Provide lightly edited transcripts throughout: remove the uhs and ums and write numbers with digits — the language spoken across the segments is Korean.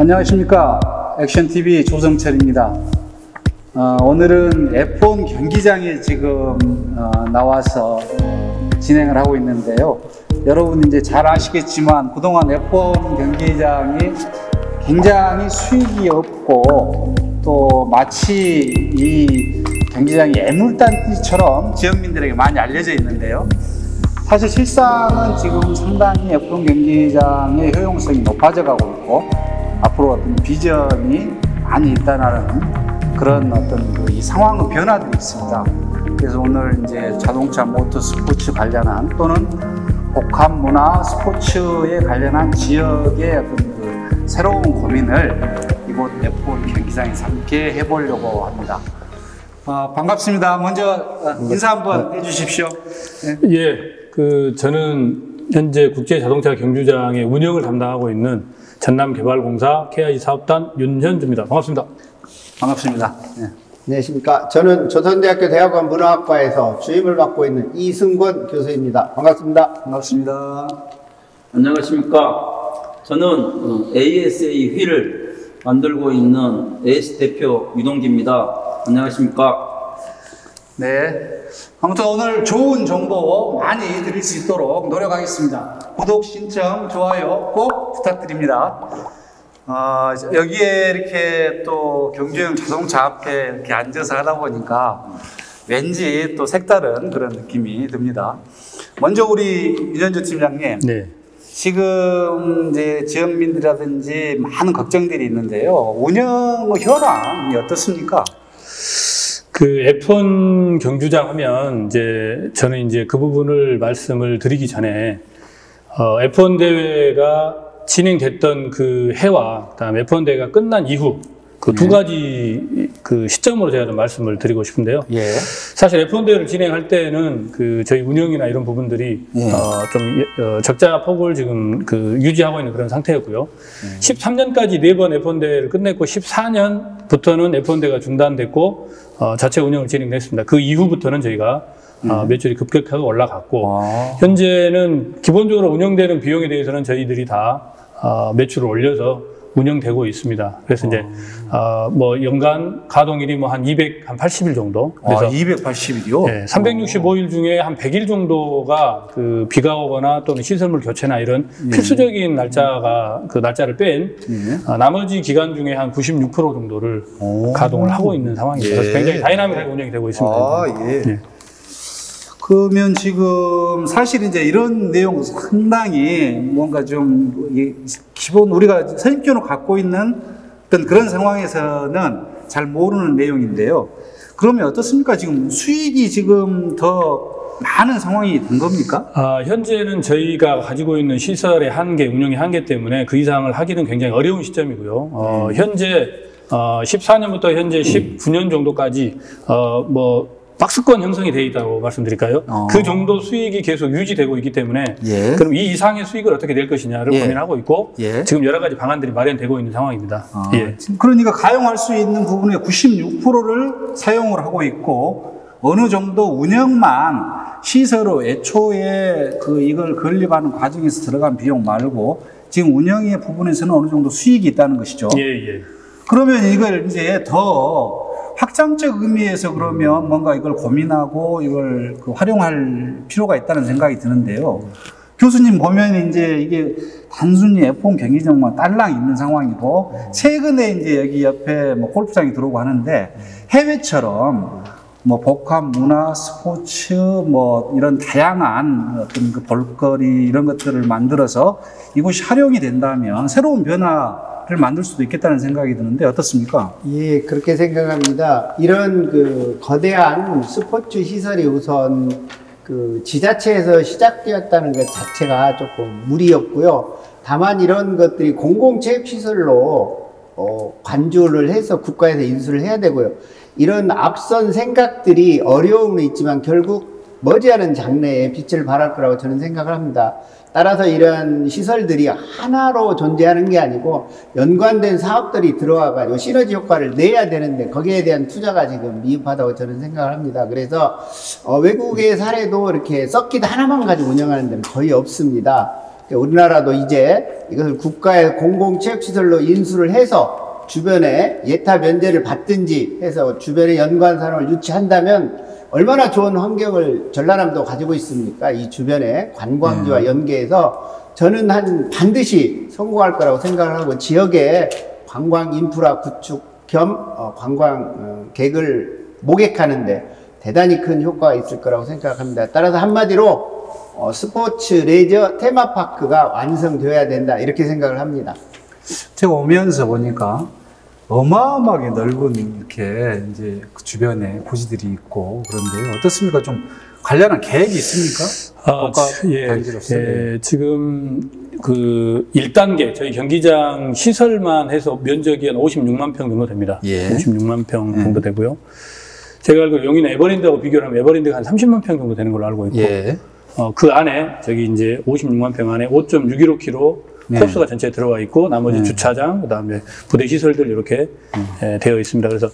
안녕하십니까. 액션TV 조성철입니다. 오늘은 F1 경기장에 지금 나와서 진행을 하고 있는데요. 여러분 이제 잘 아시겠지만 그동안 F1 경기장이 굉장히 수익이 없고 또 마치 이 경기장이 애물단지처럼 지역민들에게 많이 알려져 있는데요. 사실 실상은 지금 상당히 F1 경기장의 효용성이 높아져 가고 있고 앞으로 어떤 비전이 많이 있다는 그런 어떤 이 상황의 변화들이 있습니다. 그래서 오늘 이제 자동차 모터 스포츠 관련한 또는 복합 문화 스포츠에 관련한 지역의 어떤 그 새로운 고민을 이곳 F1 경기장에서 함께 해보려고 합니다. 반갑습니다. 먼저 인사 한번 해주십시오. 네. 예, 저는 현재 국제자동차 경주장의 운영을 담당하고 있는 전남개발공사 KIG 사업단 윤현주입니다. 반갑습니다. 반갑습니다. 네. 안녕하십니까. 저는 조선대학교 대학원 문화학과에서 주임을 맡고 있는 이승권 교수입니다. 반갑습니다. 반갑습니다. 안녕하십니까. 저는 ASA 휠을 만들고 있는 AS 대표 유동기입니다. 안녕하십니까. 네. 아무튼 오늘 좋은 정보 많이 드릴 수 있도록 노력하겠습니다. 구독, 신청, 좋아요 꼭 부탁드립니다. 여기에 이렇게 또 경주형 자동차 앞에 이렇게 앉아서 하다 보니까 왠지 또 색다른 그런 느낌이 듭니다. 먼저 우리 윤현주 팀장님. 네. 지금 이제 지역민들이라든지 많은 걱정들이 있는데요. 운영 현황이 어떻습니까? F1 경주장 하면 저는 그 부분을 말씀을 드리기 전에 F1 대회가 진행됐던 그 해와 그다음에 F1 대회가 끝난 이후 그 두 가지 그 시점으로 제가 좀 말씀을 드리고 싶은데요. 예. 사실 F1 대회를 진행할 때는 저희 운영이나 이런 부분들이 좀 적자 폭을 지금 유지하고 있는 그런 상태였고요. 13년까지 4번 F1 대회를 끝냈고 14년부터는 F1 대회가 중단됐고 자체 운영을 진행했습니다. 그 이후부터는 저희가 매출이 급격하게 올라갔고 현재는 기본적으로 운영되는 비용에 대해서는 저희들이 다 매출을 올려서 운영되고 있습니다. 그래서 뭐 연간 가동일이 뭐 한 280일 정도. 그래서 280일이요? 네, 365일 중에 한 100일 정도가 비가 오거나 또는 시설물 교체나 이런 필수적인 날짜가 날짜를 뺀 나머지 기간 중에 한 96% 정도를 가동을 하고 있는 상황입니다. 그래서 굉장히 다이나믹하게 운영이 되고 있습니다. 예. 그러면 지금 사실 이제 이런 내용 상당히 뭔가 좀 기본 우리가 선입견을 갖고 있는 어떤 그런 상황에서는 잘 모르는 내용인데요. 그러면 어떻습니까? 지금 수익이 지금 더 많은 상황이 된 겁니까? 현재는 저희가 가지고 있는 시설의 한계, 운영의 한계 때문에 그 이상을 하기는 굉장히 어려운 시점이고요. 현재 14년부터 현재 19년 정도까지 박스권 형성이 되어 있다고 말씀드릴까요? 그 정도 수익이 계속 유지되고 있기 때문에 그럼 이 이상의 수익을 어떻게 낼 것이냐를 고민하고 있고 지금 여러 가지 방안들이 마련되고 있는 상황입니다. 그러니까 가용할 수 있는 부분의 96%를 사용을 하고 있고 어느 정도 운영만 시설로 애초에 이걸 건립하는 과정에서 들어간 비용 말고 지금 운영의 부분에서는 어느 정도 수익이 있다는 것이죠. 그러면 이걸 이제 더 확장적 의미에서 그러면 뭔가 이걸 고민하고 이걸 활용할 필요가 있다는 생각이 드는데요. 교수님 보면 이제 이게 단순히 F1 경기장만 딸랑 있는 상황이고 최근에 이제 여기 옆에 골프장이 들어오고 하는데 해외처럼 복합 문화 스포츠 이런 다양한 어떤 볼거리 이런 것들을 만들어서 이곳이 활용이 된다면 새로운 변화를 만들 수도 있겠다는 생각이 드는데 어떻습니까? 예, 그렇게 생각합니다. 이런 거대한 스포츠 시설이 우선 지자체에서 시작되었다는 것 자체가 조금 무리였고요. 다만 이런 것들이 공공체육시설로 관주를 해서 국가에서 인수를 해야 되고요. 이런 앞선 생각들이 어려움은 있지만 결국 머지않은 장래에 빛을 발할 거라고 저는 생각을 합니다. 따라서 이런 시설들이 하나로 존재하는 게 아니고 연관된 사업들이 들어와가지고 시너지 효과를 내야 되는데 거기에 대한 투자가 지금 미흡하다고 저는 생각을 합니다. 그래서 외국의 사례도 이렇게 서킷 하나만 가지고 운영하는 데는 거의 없습니다. 우리나라도 이제 이것을 국가의 공공체육시설로 인수를 해서 주변에 예타 면제를 받든지 해서 주변에 연관산업을 유치한다면 얼마나 좋은 환경을 전라남도 가지고 있습니까? 이 주변에 관광지와 연계해서 저는 반드시 성공할 거라고 생각을 하고 지역에 관광 인프라 구축 겸 관광객을 모객하는데 대단히 큰 효과가 있을 거라고 생각합니다. 따라서 한마디로 스포츠, 레저, 테마파크가 완성되어야 된다 이렇게 생각을 합니다. 제가 오면서 보니까 어마어마하게 넓은 이렇게 이제 그 주변에 고지들이 있고 그런데요. 어떻습니까? 좀 관련한 계획이 있습니까? 지금 그 1단계 저희 경기장 시설만 해서 면적이 한 56만 평 정도 됩니다. 56만 평 정도 되고요. 제가 알기로 용인 에버랜드하고 비교를 하면 에버랜드가 한 30만 평 정도 되는 걸로 알고 있고 그 안에 저기 이제 56만 평 안에 5.615km 코스가 전체에 들어와 있고 나머지 주차장, 그다음에 부대 시설들 이렇게 되어 있습니다. 그래서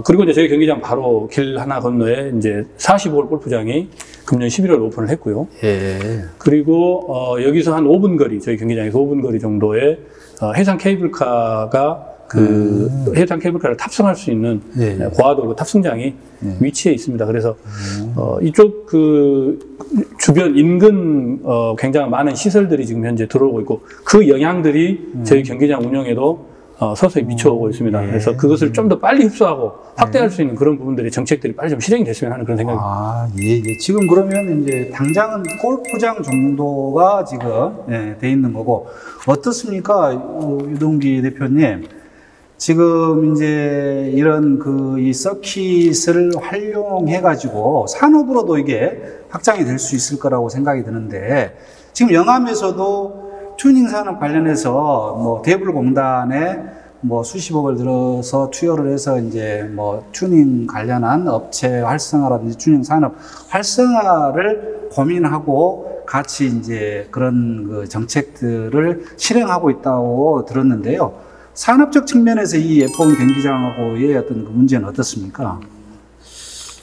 그리고 이제 저희 경기장 바로 길 하나 건너에 이제 45홀 골프장이 금년 11월 오픈을 했고요. 그리고 여기서 한 5분 거리, 저희 경기장에서 5분 거리 정도의 해상 케이블카가 해상 케이블카를 탑승할 수 있는 고화도로 탑승장이 위치해 있습니다. 그래서 이쪽 그 주변 인근 굉장히 많은 시설들이 지금 현재 들어오고 있고 그 영향들이 저희 경기장 운영에도 서서히 미쳐오고 있습니다. 그래서 그것을 좀 더 빨리 흡수하고 확대할 수 있는 그런 부분들의 정책들이 빨리 좀 실행이 됐으면 하는 그런 생각입니다. 지금 그러면 이제 당장은 골프장 정도가 지금 돼 있는 거고 어떻습니까, 유동기 대표님? 지금 이제 이런 이 서킷을 활용해가지고 산업으로도 이게 확장이 될 수 있을 거라고 생각이 드는데 지금 영암에서도 튜닝 산업 관련해서 뭐 대불공단에 뭐 수십억을 들어서 투여를 해서 이제 뭐 튜닝 관련한 업체 활성화라든지 튜닝 산업 활성화를 고민하고 같이 이제 그런 그 정책들을 실행하고 있다고 들었는데요. 산업적 측면에서 이 F1 경기장하고의 어떤 그 문제는 어떻습니까?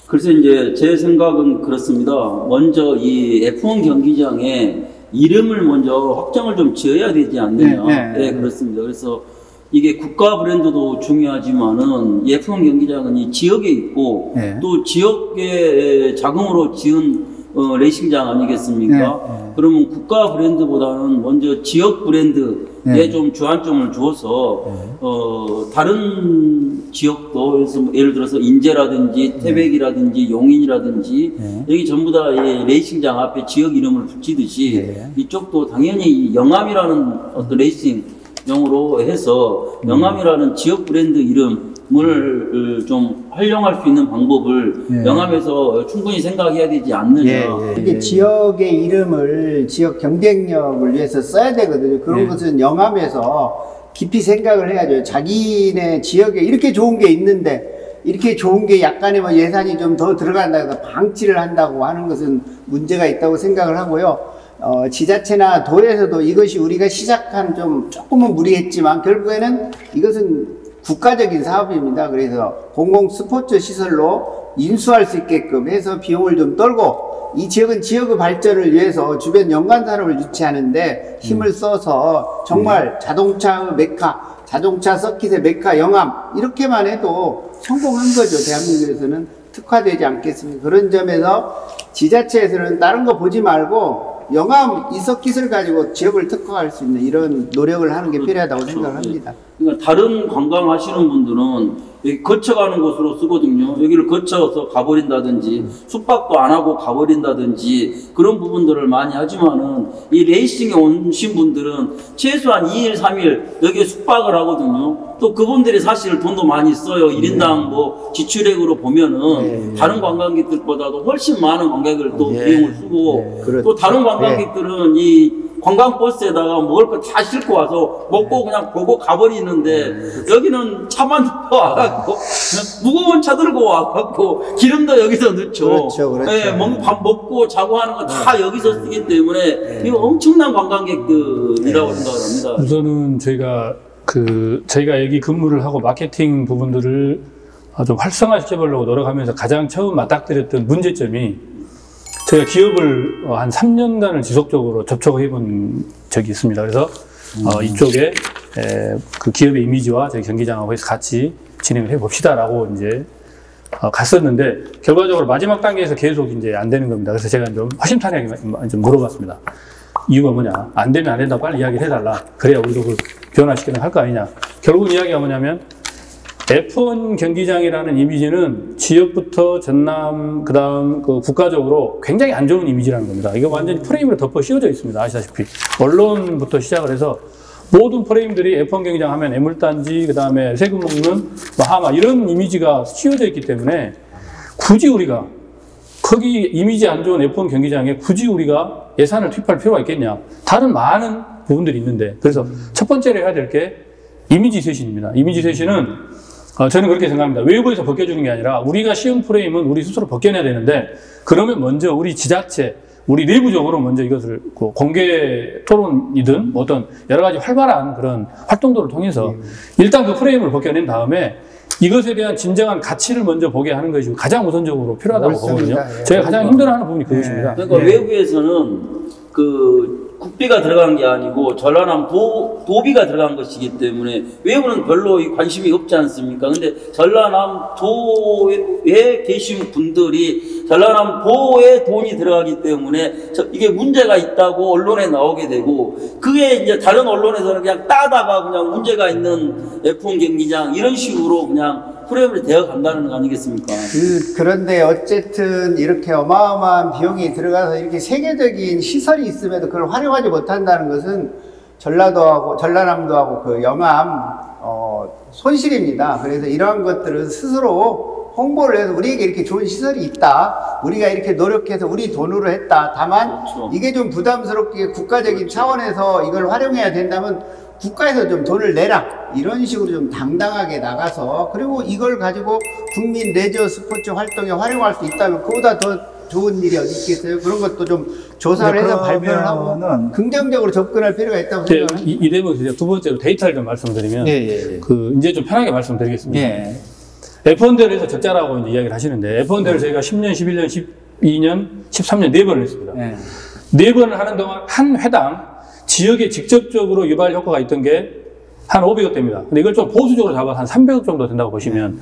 글쎄 이제 제 생각은 그렇습니다. 먼저 이 F1 경기장에 이름을 먼저 확정을 좀 지어야 되지 않느냐. 네, 그렇습니다. 그래서 이게 국가 브랜드도 중요하지만은 이 F1 경기장은 이 지역에 있고 또 지역의 자금으로 지은 레이싱장 아니겠습니까? 그러면 국가 브랜드보다는 먼저 지역 브랜드에 좀 주안점을 주어서 다른 지역도 그래서 예를 들어서 인제라든지 태백이라든지 용인이라든지 여기 전부 다 레이싱장 앞에 지역 이름을 붙이듯이 이쪽도 당연히 영암이라는 어떤 레이싱용으로 해서 영암이라는 지역 브랜드 이름을 좀 활용할 수 있는 방법을 영암에서 충분히 생각해야 되지 않느냐. 이게 지역의 이름을 지역 경쟁력을 위해서 써야 되거든요. 그런 것은 영암에서 깊이 생각을 해야죠. 자기네 지역에 이렇게 좋은 게 있는데 이렇게 좋은 게 약간의 뭐 예산이 좀 더 들어간다고 해서 방치를 한다고 하는 것은 문제가 있다고 생각을 하고요. 지자체나 도에서도 이것이 우리가 시작한 조금은 무리했지만 결국에는 이것은 국가적인 사업입니다. 그래서 공공 스포츠 시설로 인수할 수 있게끔 해서 비용을 좀 떨고 이 지역은 지역의 발전을 위해서 주변 연관 산업을 유치하는데 힘을 써서 정말 자동차의 메카, 자동차 서킷의 메카 영암 이렇게만 해도 성공한 거죠. 대한민국에서는 특화되지 않겠습니까? 그런 점에서 지자체에서는 다른 거 보지 말고 영암 이 서킷을 가지고 지역을 특화할 수 있는 이런 노력을 하는 게 필요하다고 생각을 합니다. 그러니까 다른 관광 하시는 분들은 여기 거쳐가는 곳으로 쓰거든요. 여기를 거쳐서 가버린다든지 숙박도 안 하고 가버린다든지 그런 부분들을 많이 하지만은 이 레이싱에 오신 분들은 최소한 2일, 3일 여기에 숙박을 하거든요. 또 그분들이 사실 돈도 많이 써요. 1인당 뭐 지출액으로 보면은 다른 관광객들보다도 훨씬 많은 관광객을 또 비용을 쓰고 또 다른 관광객들은 이 관광버스에다가 먹을 거 다 싣고 와서 먹고 그냥 보고 가버리는데 여기는 차만 들고 와갖고 무거운 차 들고 와갖고 기름도 여기서 넣죠. 그렇죠. 밥 먹고 자고 하는 거 다 여기서 쓰기 때문에 이거 엄청난 관광객들이라고 생각을 합니다. 우선은 저희가 여기 근무를 하고 마케팅 부분들을 좀 활성화시켜보려고 노력하면서 가장 처음 맞닥뜨렸던 문제점이 저희가 기업을 한 3년간을 지속적으로 접촉해 본 적이 있습니다. 그래서 이쪽에 그 기업의 이미지와 저희 경기장하고 해서 같이 진행을 해 봅시다라고 이제 갔었는데 결과적으로 마지막 단계에서 계속 이제 안 되는 겁니다. 그래서 제가 좀 허심탄회하게 좀 물어봤습니다. 이유가 뭐냐? 안 되면 안 된다고 빨리 이야기를 해달라. 그래야 우리도 그걸 변화시키는 할 거 아니냐. 결국 이야기가 뭐냐면 F1 경기장이라는 이미지는 지역부터 전남, 그 다음 그 국가적으로 굉장히 안 좋은 이미지라는 겁니다. 이거 완전히 프레임으로 덮어 씌워져 있습니다. 아시다시피. 언론부터 시작을 해서 모든 프레임들이 F1 경기장 하면 애물단지, 그 다음에 세금 먹는 하마, 이런 이미지가 씌워져 있기 때문에 굳이 우리가 거기 이미지 안 좋은 F1 경기장에 굳이 우리가 예산을 투입할 필요가 있겠냐. 다른 많은 부분들이 있는데. 그래서 첫 번째로 해야 될 게 이미지 쇄신입니다. 이미지 쇄신은 저는 그렇게 생각합니다. 외부에서 벗겨주는 게 아니라 우리가 씌운 프레임은 우리 스스로 벗겨내야 되는데 그러면 먼저 우리 지자체, 우리 내부적으로 먼저 이것을 공개 토론이든 어떤 여러 가지 활발한 그런 활동들을 통해서 일단 그 프레임을 벗겨낸 다음에 이것에 대한 진정한 가치를 먼저 보게 하는 것이 가장 우선적으로 필요하다고 보거든요. 제가 가장 힘들어하는 부분이 그것입니다. 그러니까 외부에서는 그 국비가 들어간 게 아니고 전라남 도비가 들어간 것이기 때문에 외부는 별로 관심이 없지 않습니까? 근데 전라남 도에 계신 분들이 전라남 도에 돈이 들어가기 때문에 이게 문제가 있다고 언론에 나오게 되고 그게 이제 다른 언론에서는 그냥 따다가 그냥 문제가 있는 F1 경기장 이런 식으로 그냥 프레임을 되어 간다는 거 아니겠습니까? 그런데 어쨌든 이렇게 어마어마한 비용이 들어가서 이렇게 세계적인 시설이 있음에도 그걸 활용하지 못한다는 것은 전라남도하고 그 영암 손실입니다. 그래서 이러한 것들은 스스로 홍보를 해서 우리에게 이렇게 좋은 시설이 있다. 우리가 이렇게 노력해서 우리 돈으로 했다. 다만 그렇죠. 이게 좀 부담스럽게 국가적인 차원에서 이걸 활용해야 된다면 국가에서 좀 돈을 내라 이런 식으로 좀 당당하게 나가서 그리고 이걸 가지고 국민 레저 스포츠 활동에 활용할 수 있다면 그보다 더 좋은 일이 어디 있겠어요? 그런 것도 좀 조사를 해서 발표를 하고 긍정적으로 접근할 필요가 있다고 생각합니다. 이 대목에서 두 번째로 데이터를 좀 말씀드리면 그 이제 좀 편하게 말씀드리겠습니다. F1대회에서 적자라고 이제 이야기를 하시는데 F1대회를 저희가 10년, 11년, 12년, 13년 4번을 했습니다. 4번을 하는 동안 한 회당 지역에 직접적으로 유발 효과가 있던 게 한 500억 됩니다. 근데 이걸 좀 보수적으로 잡아서 한 300억 정도 된다고 보시면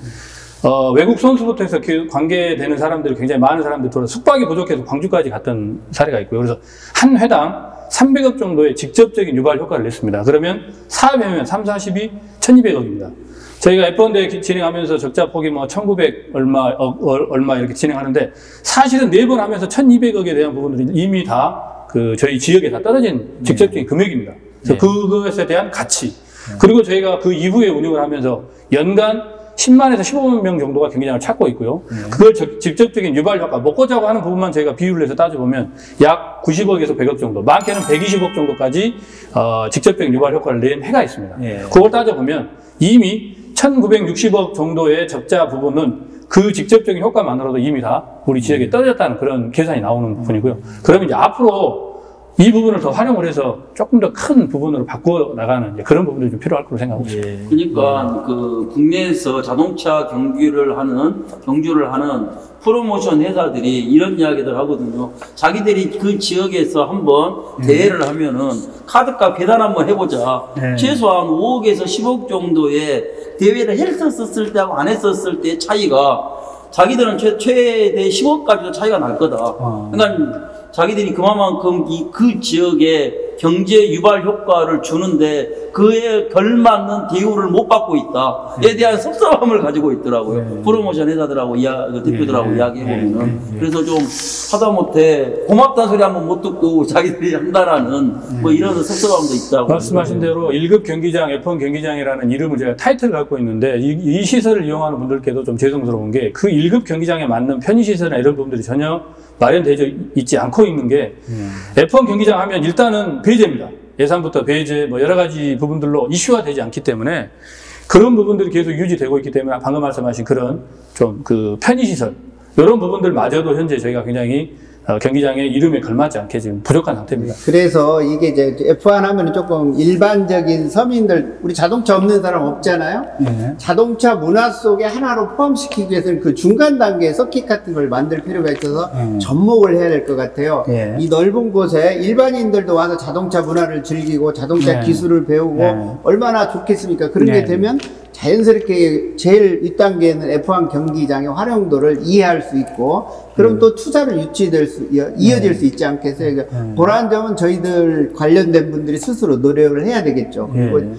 외국 선수부터 해서 관계되는 사람들이 굉장히 많은 사람들이 돌아 숙박이 부족해서 광주까지 갔던 사례가 있고요. 그래서 한 회당 300억 정도의 직접적인 유발 효과를 냈습니다. 그러면 사회면 3, 42, 1200억입니다. 저희가 F1 대회 진행하면서 적자 폭이 뭐 1900 얼마 이렇게 진행하는데 사실은 4번 하면서 1200억에 대한 부분들이 이미 다 저희 지역에 다 떨어진 직접적인 금액입니다. 그래서 그것에 대한 가치. 그리고 저희가 그 이후에 운영을 하면서 연간 10만에서 15만 명 정도가 경기장을 찾고 있고요. 그걸 직접적인 유발 효과, 먹고자고 하는 부분만 저희가 비율을 해서 따져보면 약 90억에서 100억 정도, 많게는 120억 정도까지 직접적인 유발 효과를 낸 해가 있습니다. 그걸 따져보면 이미 1960억 정도의 적자 부분은 그 직접적인 효과만으로도 이미 다 우리 지역에 떨어졌다는 그런 계산이 나오는 부분이고요. 그러면 이제 앞으로 이 부분을 더 활용을 해서 조금 더 큰 부분으로 바꿔 나가는 그런 부분들이 좀 필요할 거로 생각하고 있습니다. 그러니까 그 국내에서 자동차 경주를 하는 프로모션 회사들이 이런 이야기들 하거든요. 자기들이 그 지역에서 한번 대회를 하면은 카드값 계산 한번 해보자. 최소한 5억에서 10억 정도의 대회를 했었을 때하고 안 했었을 때 차이가 자기들은 최대 10억까지도 차이가 날 거다. 그러니까 자기들이 그만큼 그 지역에 경제 유발 효과를 주는데 그에 걸맞는 대우를 못 받고 있다에 대한 섭섭함을 가지고 있더라고요. 프로모션 회사들하고 대표들하고 이야기해보면은. 그래서 좀 하다못해 고맙다는 소리 한번 못 듣고 자기들이 한다라는 뭐 이런 섭섭함도 있다고. 말씀하신 대로 1급 경기장, F1 경기장이라는 이름을 제가 타이틀을 갖고 있는데 이 시설을 이용하는 분들께도 좀 죄송스러운 게 그 1급 경기장에 맞는 편의시설이나 이런 부분들이 전혀 마련되어 있지 않고 있는 게 F1 경기장 하면 일단은 배제입니다. 예산부터 배제 뭐 여러 가지 부분들로 이슈화 되지 않기 때문에 그런 부분들이 계속 유지되고 있기 때문에 방금 말씀하신 그런 좀 그 편의시설 이런 부분들마저도 현재 저희가 굉장히 경기장의 이름에 걸맞지 않게 지금 부족한 상태입니다. 그래서 이게 이제 F1 하면 조금 일반적인 서민들, 우리 자동차 없는 사람 없잖아요? 네. 자동차 문화 속에 하나로 포함시키기 위해서는 그 중간 단계에 서킷 같은 걸 만들 필요가 있어서 접목을 해야 될 것 같아요. 네. 이 넓은 곳에 일반인들도 와서 자동차 문화를 즐기고 자동차 네. 기술을 배우고 네. 얼마나 좋겠습니까? 그런 네. 게 되면 자연스럽게 제일 윗단계에는 F1 경기장의 활용도를 이해할 수 있고, 그럼 또 투자를 이어질 수 있지 않겠어요? 그러한 점은 저희들 관련된 분들이 스스로 노력을 해야 되겠죠. 그리고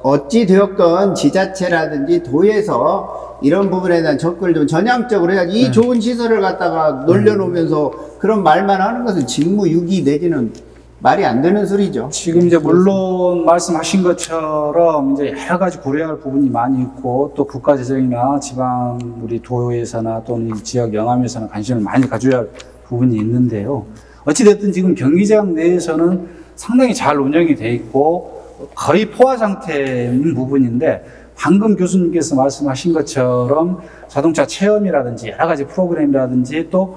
어찌 되었건 지자체라든지 도에서 이런 부분에 대한 접근을 좀 전향적으로 해야지, 이 좋은 시설을 갖다가 놀려놓으면서 그런 말만 하는 것은 직무유기 내지는 말이 안 되는 소리죠. 지금 이제 물론 말씀하신 것처럼 이제 여러 가지 고려할 부분이 많이 있고, 또 국가 재정이나 지방 우리 도에서나 또는 이 지역 영암에서는 관심을 많이 가져야 할 부분이 있는데요. 어찌됐든 지금 경기장 내에서는 상당히 잘 운영이 돼 있고 거의 포화 상태인 부분인데, 방금 교수님께서 말씀하신 것처럼 자동차 체험이라든지 여러 가지 프로그램이라든지 또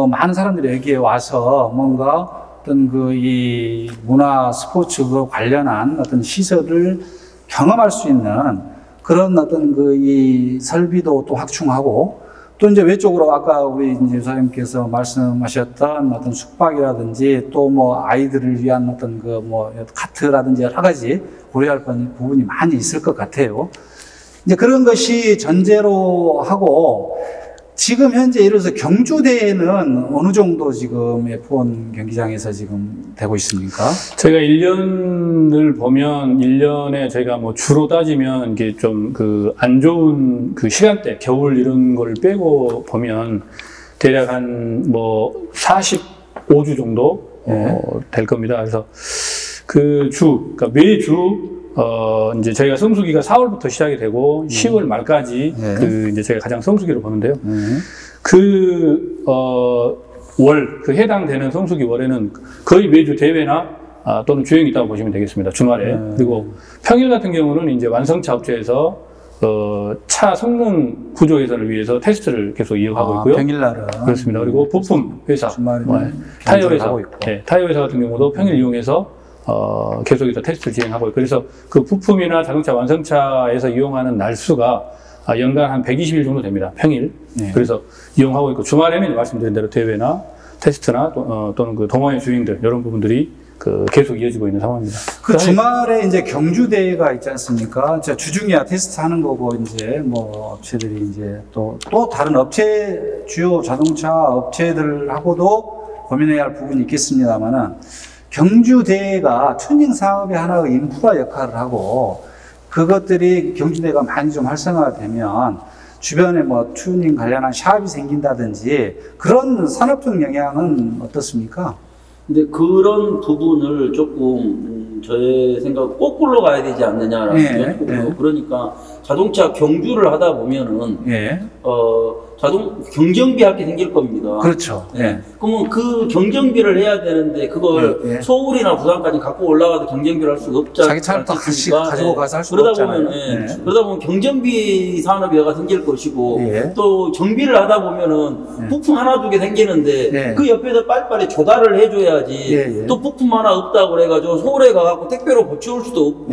많은 사람들이 여기에 와서 뭔가 어떤 이 문화 스포츠 관련한 어떤 시설을 경험할 수 있는 그런 어떤 이 설비도 또 확충하고, 또 이제 외적으로 아까 우리 이제 교사님께서 말씀하셨던 어떤 숙박이라든지 또 아이들을 위한 어떤 카트라든지 여러 가지 고려할 부분이 많이 있을 것 같아요. 이제 그런 것이 전제로 하고, 지금 현재 예를 들어서 경주대회는 어느 정도 지금 F1 경기장에서 지금 되고 있습니까? 저희가 1년을 보면 1년에 저희가 주로 따지면 이게 좀 안 좋은 시간대, 겨울 이런 걸 빼고 보면 대략 한 45주 정도 될 겁니다. 그래서 그러니까 매주 이제 저희가 성수기가 4월부터 시작이 되고 10월 말까지 이제 저희가 가장 성수기로 보는데요. 해당되는 성수기 월에는 거의 매주 대회나 또는 주행이 있다고 보시면 되겠습니다. 주말에. 그리고 평일 같은 경우는 이제 완성차 업체에서 차 성능 구조 개선을 위해서 테스트를 계속 이어가고 있고요. 평일날은. 그렇습니다. 그리고 부품 회사, 타이어 회사, 타이어 회사 같은 경우도 평일 이용해서 계속해서 테스트를 진행하고 있고, 그래서 그 부품이나 자동차 완성차에서 이용하는 날수가 연간 한 120일 정도 됩니다. 평일. 그래서 이용하고 있고, 주말에는 말씀드린 대로 대회나 테스트나 또는 동호회 주행들 이런 부분들이 계속 이어지고 있는 상황입니다. 주말에 이제 경주대회가 있지 않습니까? 주중이야 테스트 하는 거고, 이제 업체들이 이제 또 다른 주요 자동차 업체들하고도 고민해야 할 부분이 있겠습니다만은, 경주대회가 튜닝 사업의 하나의 인프라 역할을 하고, 그것들이 경주대회가 많이 좀 활성화되면 주변에 튜닝 관련한 샵이 생긴다든지 그런 산업적 영향은 어떻습니까? 근데 그런 부분을 조금 저의 생각 거꾸로 가야 되지 않느냐라는 그러니까 자동차 경주를 하다 보면은 경정비 할 게 생길 겁니다. 그렇죠. 그러면 그 경정비를 해야 되는데 그걸 서울이나 부산까지 갖고 올라가도 경정비를 할 수가 없잖아요. 자기 차를 또 가지고 가서 할 수가 없잖아요. 그러다 보면 경정비 산업이 생길 것이고, 또 정비를 하다 보면은 부품 하나 두 개 생기는데 그 옆에서 빨리빨리 조달을 해줘야지. 또 부품 하나 없다고 해가지고 서울에 가갖고 택배로 고치올 수도 없고,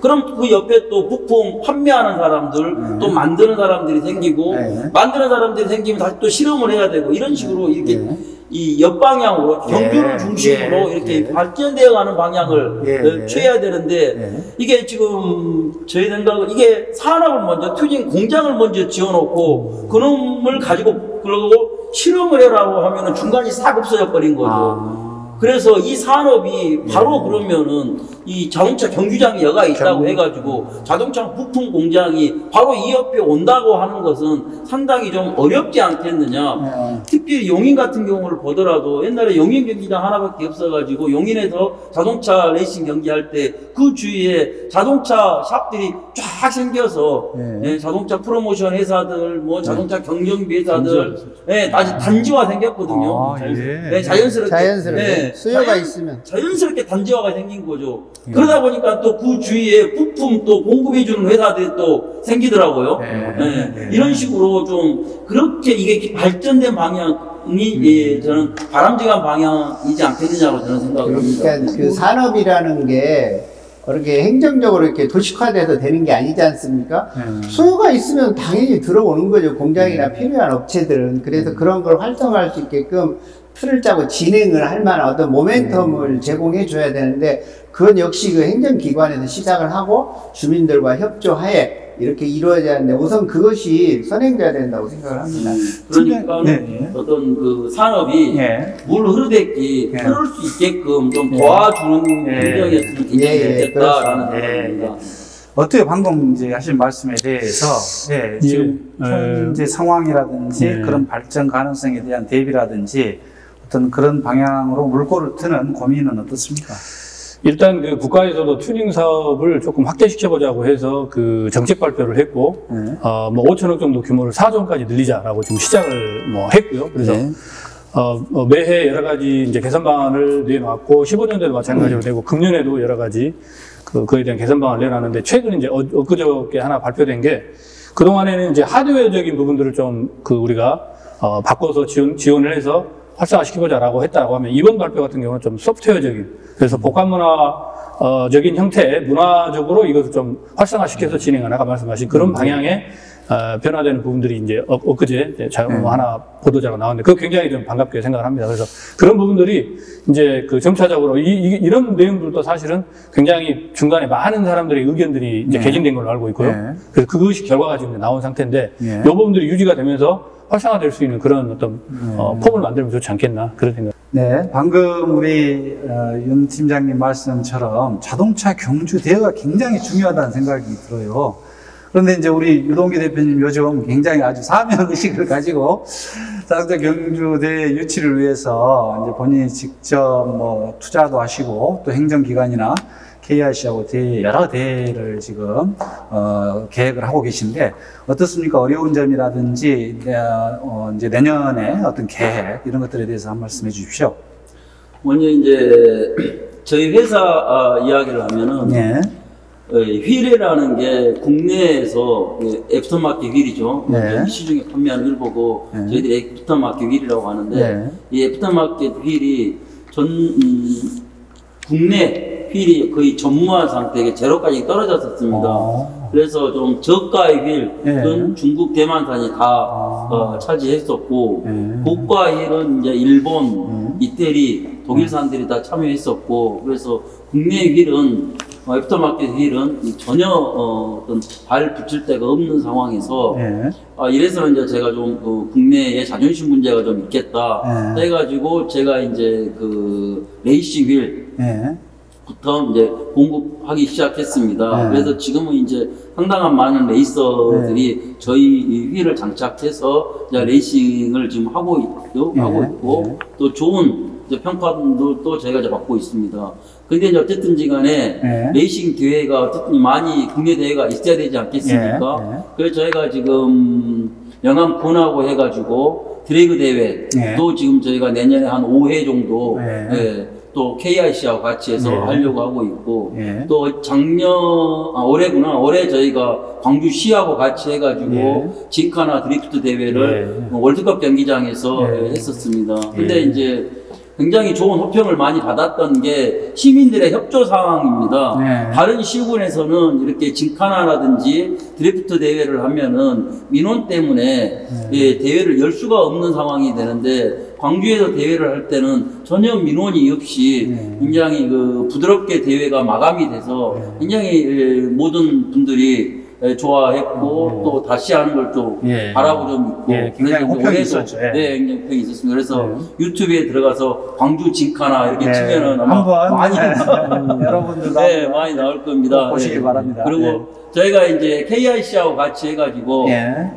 그럼 그 옆에 또 부품 판매하는 사람들, 또 만드는 사람들이 생기고, 만드는 사람들이 생기면 다시 또 실험을 해야 되고, 이런 식으로 이렇게 이 옆방향으로 경주를 중심으로 이렇게 발전되어 가는 방향을 취해야 되는데, 이게 지금 저희 생각은 이게 산업을 먼저 튜닝 공장을 먼저 지어놓고 그놈을 가지고 그러고 실험을 해라고 하면은 중간이 싹 없어져 버린 거죠. 그래서 이 산업이 바로 그러면은 이 자동차 경주장이 여가 있다고 해가지고 자동차 부품 공장이 바로 이 옆에 온다고 하는 것은 상당히 좀 어렵지 않겠느냐. 특히 용인 같은 경우를 보더라도 옛날에 용인 경기장 하나밖에 없어가지고 용인에서 자동차 레이싱 경기할 때 그 주위에 자동차 샵들이 쫙 생겨서 자동차 프로모션 회사들, 자동차 경정비 회사들, 단지화 생겼거든요. 자연스럽게. 수요가 있으면 자연스럽게 단지화가 생긴 거죠. 그러다 보니까 또 그 주위에 부품 또 공급해주는 회사들이 또 생기더라고요. 이런 식으로 좀 그렇게 이게 발전된 방향이 저는 바람직한 방향이지 않겠느냐고 저는 생각합니다. 그러니까 그 산업이라는 게 그렇게 행정적으로 이렇게 도식화돼서 되는 게 아니지 않습니까? 수요가 있으면 당연히 들어오는 거죠. 공장이나 필요한 업체들은. 그래서 그런 걸 활성화할 수 있게끔 틀을 짜고 진행을 할 만한 어떤 모멘텀을 제공해 줘야 되는데, 그건 역시 그 행정기관에서 시작을 하고 주민들과 협조하에 이렇게 이루어져야 하는데, 우선 그것이 선행돼야 된다고 생각을 합니다. 그러니까 어떤 그 산업이 물 흐르듯이 흐를 수 있게끔 좀 도와주는 환경이었으면 굉장히 좋겠다라는 생각입니다. 어떻게 방금 이제 하신 말씀에 대해서 지금 현재 상황이라든지 그런 발전 가능성에 대한 대비라든지 어떤 그런 방향으로 물꼬를 트는 고민은 어떻습니까? 일단 그 국가에서도 튜닝 사업을 조금 확대시켜보자고 해서 그 정책 발표를 했고, 뭐 5천억 정도 규모를 4조원까지 늘리자라고 지금 시작을 뭐 했고요. 그래서 매해 여러 가지 이제 개선 방안을 내놓았고, 15년도에도 마찬가지로 되고, 금년에도 여러 가지 그에 대한 개선 방안을 내놨는데, 최근 이제 엊그저께 하나 발표된 게, 그동안에는 이제 하드웨어적인 부분들을 좀 우리가 바꿔서 지원을 해서 활성화시키고자라고 했다라고 하면, 이번 발표 같은 경우는 좀 소프트웨어적인, 그래서 복합문화적인 형태, 문화적으로 이것을 좀 활성화시켜서 진행하는, 아까 말씀하신 그런 방향의 변화되는 부분들이 이제 엊그제 하나 보도자가 나왔는데, 그거 굉장히 좀 반갑게 생각을 합니다. 그래서 그런 부분들이 이제 그 점차적으로 이런 내용들도 사실은 굉장히 중간에 많은 사람들의 의견들이 이제 개진된 걸로 알고 있고요. 그래서 그것이 결과가 지금 나온 상태인데, 이 부분들이 유지가 되면서 활성화될 수 있는 그런 어떤 폼을 만들면 좋지 않겠나, 그런 생각. 네, 방금 우리 윤 팀장님 말씀처럼 자동차 경주 대회가 굉장히 중요하다는 생각이 들어요. 그런데 이제 우리 유동기 대표님 요즘 굉장히 아주 사명의식을 가지고 자동차 경주 대회 유치를 위해서 이제 본인이 직접 뭐 투자도 하시고 또 행정기관이나 KIC하고 여러 대회를 지금 계획을 하고 계신데 어떻습니까? 어려운 점이라든지 이제 내년에 어떤 계획 이런 것들에 대해서 한 말씀해 주십시오. 먼저 이제 저희 회사 이야기를 하면은 휠이라는 게 국내에서 애프터마켓 휠이죠. 시중에 판매하는 휠보고 저희들이 애프터마켓 휠이라고 하는데 이 애프터마켓 휠이 국내 휠이 거의 전무한 상태에 제로까지 떨어졌었습니다. 그래서 좀 저가의 휠은 중국, 대만산이 다 차지했었고, 고가 휠은 이제 일본, 이태리, 독일산들이 다 참여했었고, 그래서 국내 휠은 애프터마켓 휠은 전혀 어떤 발 붙일 데가 없는 상황에서 이래서는 이제 제가 좀 국내에 자존심 문제가 좀 있겠다 해가지고 제가 이제 그 레이싱 휠부터 이제 공급하기 시작했습니다. 그래서 지금은 이제 상당한 많은 레이서들이 저희 휠을 장착해서 이제 레이싱을 지금 하고 있고 또 좋은 이제 평가도 또 저희가 이제 받고 있습니다. 근데 이제 어쨌든지 간에 레이싱 대회가 어쨌든 많이 국내 대회가 있어야 되지 않겠습니까? 그래서 저희가 지금 영암 군하고 해가지고 드래그 대회도 지금 저희가 내년에 한 5회 정도 또 KIC하고 같이 해서 하려고 하고 있고 또 올해 저희가 광주시하고 같이 해가지고 진카나 드리프트 대회를 월드컵 경기장에서 했었습니다. 근데 이제 굉장히 좋은 호평을 많이 받았던 게 시민들의 협조 상황입니다. 다른 시군에서는 이렇게 진카나라든지 드리프트 대회를 하면은 민원 때문에 대회를 열 수가 없는 상황이 되는데 광주에서 대회를 할 때는 전혀 민원이 없이 굉장히 부드럽게 대회가 마감이 돼서 굉장히 모든 분들이 좋아했고 또 다시 하는 걸 또 바라고 좀 있고 굉장히 호평이 있었죠. 굉장히 호평이 있었습니다. 그래서 유튜브에 들어가서 광주 진카나 이렇게 치면은 아마 많이 여러분들도 많이 나올 겁니다. 보시기 바랍니다. 그리고 저희가 이제 KIC하고 같이 해가지고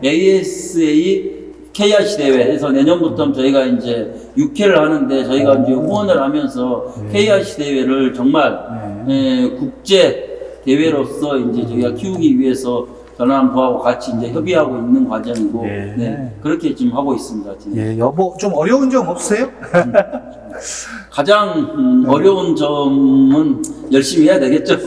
ASA KIC 대회에서 내년부터 저희가 이제 6회를 하는데 저희가 이제 후원을 하면서 KIC 대회를 정말 국제 대회로서 이제 저희가 키우기 위해서 전환부하고 같이 이제 협의하고 있는 과정이고, 그렇게 지금 하고 있습니다. 여보, 좀 어려운 점 없으세요? 가장 어려운 점은 열심히 해야 되겠죠.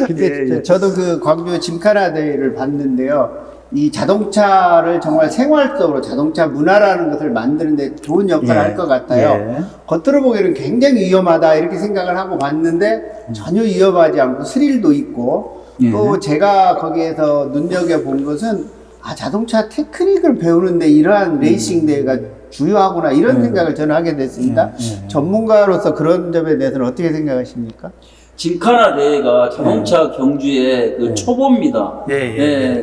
근데 저도 그 광주 짐카나 대회를 봤는데요. 이 자동차를 정말 생활적으로 자동차 문화라는 것을 만드는데 좋은 역할을 할 것 같아요. 겉으로 보기에는 굉장히 위험하다 이렇게 생각을 하고 봤는데 전혀 위험하지 않고 스릴도 있고 또 제가 거기에서 눈여겨본 것은 자동차 테크닉을 배우는데 이러한 레이싱 대회가 주요하구나 이런 생각을 저는 하게 됐습니다. 전문가로서 그런 점에 대해서는 어떻게 생각하십니까? 짐카나 대회가 자동차 경주의 그 초보입니다.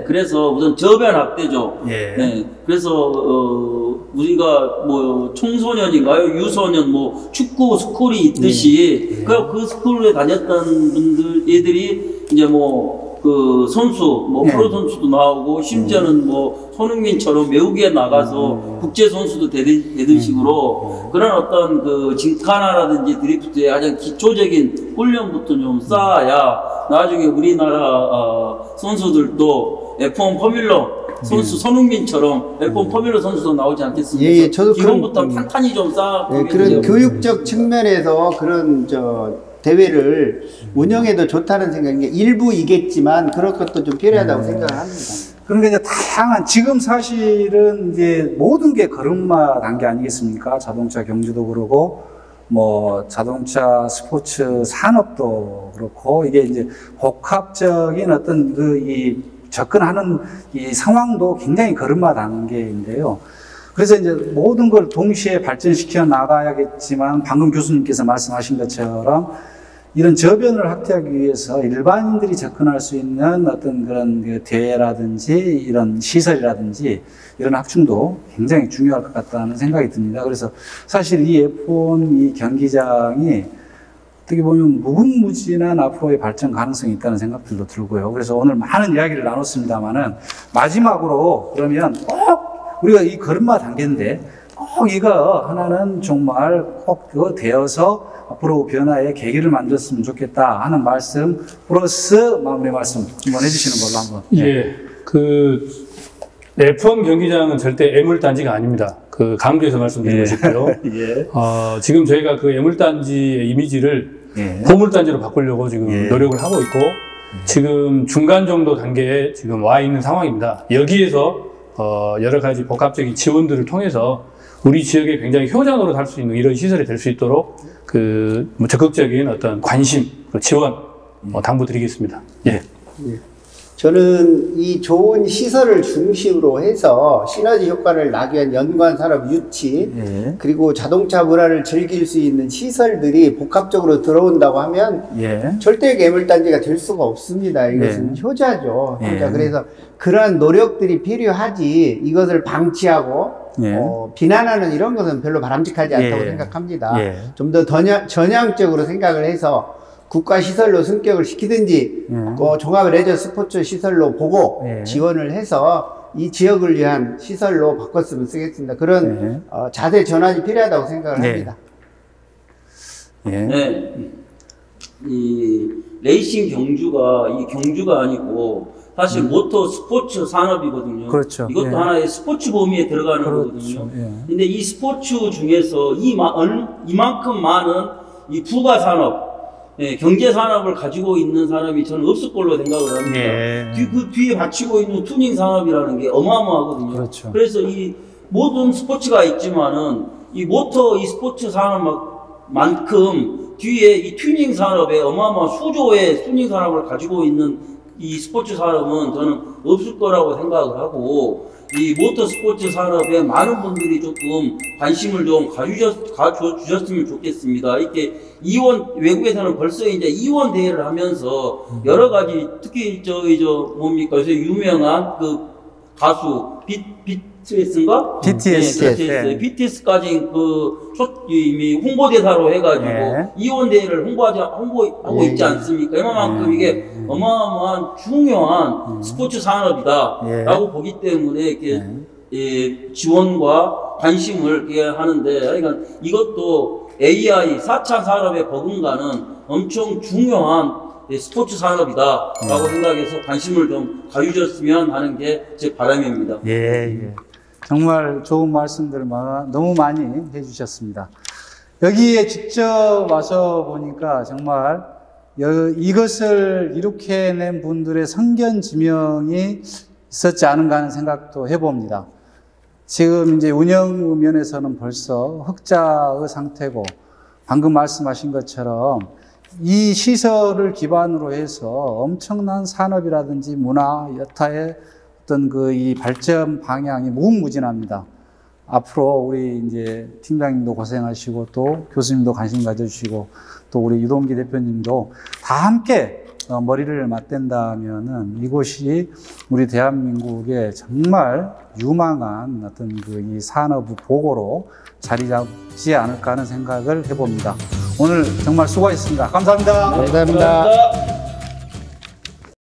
그래서 우선 저변 학대죠. 그래서 우리가 뭐 청소년인가요? 유소년 뭐 축구 스쿨이 있듯이 그 스쿨에 다녔던 분들 애들이 이제 뭐 그 선수 뭐 프로 선수도 나오고 심지어는 뭐 손흥민처럼 외국에 나가서 국제 선수도 되는 식으로 그런 어떤 그 짐카나라든지 드리프트의 가장 기초적인 훈련부터 좀 쌓아야 나중에 우리나라 선수들도 F1 포뮬러 선수 손흥민처럼 F1 포뮬러 선수도 나오지 않겠습니까? 저도 기본부터 탄탄히 좀 쌓고 그런 교육적 측면에서 그런 대회를 운영해도 좋다는 생각인 게 일부이겠지만 그런 것도 좀 필요하다고 생각을 합니다. 그러니까 이제 다양한 지금 사실은 이제 모든 게 걸음마 단계 아니겠습니까? 자동차 경주도 그러고 뭐 자동차 스포츠 산업도 그렇고 이게 이제 복합적인 어떤 이 접근하는 이 상황도 굉장히 걸음마 단계인데요. 그래서 이제 모든 걸 동시에 발전시켜 나가야겠지만 방금 교수님께서 말씀하신 것처럼 이런 저변을 확대하기 위해서 일반인들이 접근할 수 있는 어떤 그런 그 대회라든지 이런 시설이라든지 이런 확충도 굉장히 중요할 것 같다는 생각이 듭니다. 그래서 사실 이 F1 이 경기장이 어떻게 보면 무궁무진한 앞으로의 발전 가능성이 있다는 생각들도 들고요. 그래서 오늘 많은 이야기를 나눴습니다만은 마지막으로 그러면 꼭 우리가 이 걸음마 단계인데 꼭 이거 하나는 정말 꼭 그거 되어서 앞으로 변화의 계기를 만들었으면 좋겠다 하는 말씀 플러스 마무리 말씀 한번 해주시는 걸로 한번. 그 F1 경기장은 절대 애물단지가 아닙니다. 그 강조해서 말씀드리고 싶고요. 지금 저희가 그 애물단지의 이미지를 보물단지로 바꾸려고 지금 노력을 하고 있고 지금 중간 정도 단계에 지금 와 있는 상황입니다. 여기에서 여러 가지 복합적인 지원들을 통해서 우리 지역에 굉장히 효자노릇 할 수 있는 이런 시설이 될 수 있도록 뭐 적극적인 어떤 관심, 지원 당부드리겠습니다. 저는 이 좋은 시설을 중심으로 해서 시너지 효과를 나기 위한 연관 산업 유치 그리고 자동차 문화를 즐길 수 있는 시설들이 복합적으로 들어온다고 하면 절대 애물단지가 될 수가 없습니다. 이것은 효자죠. 그래서 그러한 노력들이 필요하지 이것을 방치하고 비난하는 이런 것은 별로 바람직하지 않다고 생각합니다. 좀 더 전향적으로 생각을 해서 국가시설로 승격을 시키든지 종합 레저 스포츠 시설로 보고 지원을 해서 이 지역을 위한 시설로 바꿨으면 쓰겠습니다. 그런 자세 전환이 필요하다고 생각을 합니다. 이 레이싱 경주가 이 경주가 아니고 사실 모터 스포츠 산업이거든요. 그렇죠. 이것도 하나의 스포츠 범위에 들어가는 거거든요. 근데 이 스포츠 중에서 이만큼 많은 이 부가 산업 경제 산업을 가지고 있는 사람이 저는 없을 걸로 생각을 합니다. 그 뒤에 받치고 있는 투닝 산업이라는 게 어마어마하거든요. 그래서 이 모든 스포츠가 있지만은 이 모터 이 스포츠 산업만큼 뒤에 이 튜닝 산업에 어마어마한 수조의 튜닝 산업을 가지고 있는 이 스포츠 산업은 저는 없을 거라고 생각을 하고 이 모터 스포츠 산업에 많은 분들이 조금 관심을 좀 가져주셨으면 좋겠습니다. 이렇게 외국에서는 벌써 이제 이원 대회를 하면서 여러 가지 특히 뭡니까? 요새 유명한 그 가수 BTS인가? BTS까지 이미 홍보대사로 해가지고 이원 대회를 홍보하고 있지 않습니까? 이만큼 이게 어마어마한 중요한 스포츠 산업이다라고 보기 때문에 이렇게 지원과 관심을 하는데, 그러니까 이것도 AI 4차 산업에 버금가는 엄청 중요한 스포츠 산업이다라고 생각해서 관심을 좀 가져주셨으면 하는 게 제 바람입니다. 정말 좋은 말씀들 너무 많이 해주셨습니다. 여기에 직접 와서 보니까 정말 이것을 이룩해낸 분들의 성견 지명이 있었지 않은가 하는 생각도 해봅니다. 지금 이제 운영 면에서는 벌써 흑자의 상태고, 방금 말씀하신 것처럼 이 시설을 기반으로 해서 엄청난 산업이라든지 문화, 여타의 어떤 이 발전 방향이 무궁무진합니다. 앞으로 우리 이제 팀장님도 고생하시고 또 교수님도 관심 가져주시고 또 우리 유동기 대표님도 다 함께 머리를 맞댄다면은 이곳이 우리 대한민국의 정말 유망한 어떤 이 산업 보고로 자리 잡지 않을까 하는 생각을 해봅니다. 오늘 정말 수고하셨습니다. 감사합니다. 감사합니다. 감사합니다.